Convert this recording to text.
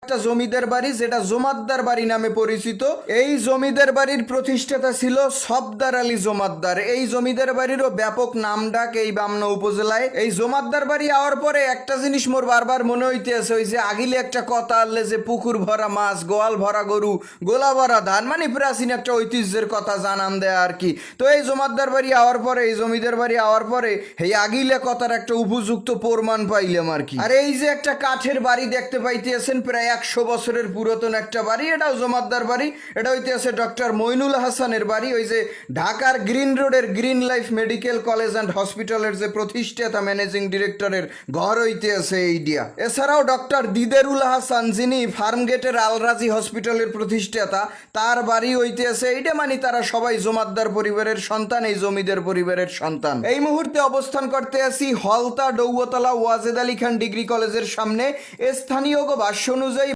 একটা জমিদার বাড়ি যেটা জমাদ্দার বাড়ি নামে পরিচিত। এই জমিদার বাড়ির প্রতিষ্ঠাতা ছিল সফদার আলী জমাদ্দার। এই জমিদার বাড়িরও ব্যাপক নামডাক এই বামনা উপজেলায়। এই জমাদ্দার বাড়ি আওয়ার পরে একটা জিনিস মোর বারবার মনে হইতেছে, ওই যে আগিলে একটা কথা আনলে যে পুকুর ভরা মাছ, গোয়াল ভরা গরু, গোলা ভরা ধান, মানে প্রাচীন একটা ঐতিহ্যের কথা জানান দেয় আর কি। তো এই জমাদ্দার বাড়ি আওয়ার পরে, এই জমিদার বাড়ি আওয়ার পরে এই আগিলে কথার একটা উপযুক্ত প্রমাণ পাইলাম আর কি। আর এই যে একটা কাঠের বাড়ি দেখতে পাইতেছেন, প্রায় 100 বছরের পুরাতন একটা বাড়ি, এটাও জমাদ্দার বাড়ি। এটা হইতেছে ডক্টর মইনুল হাসানের বাড়ি, ওই যে ঢাকার গ্রিন রোডের green life medical college and হসপিটালের যে প্রতিষ্ঠাতা ম্যানেজিং ডিরেক্টরের ঘর হইতেছে এইডিয়া। এছাড়াও ডক্টর দিদেরুল হাসান, যিনি ফার্মগেটের আলরাজি হসপিটালের প্রতিষ্ঠাতা, তার বাড়ি হইতেছে এইটা। মানে তারা সবাই জমাদ্দার পরিবারের সন্তান, এই জমিদার পরিবারের সন্তান। এই মুহূর্তে অবস্থান করতে আছি হলতা ডৌতলা ওয়াজেদ আলী খান ডিগ্রি কলেজের সামনে। স্থানীয় ভাষ্য অনুযায়ী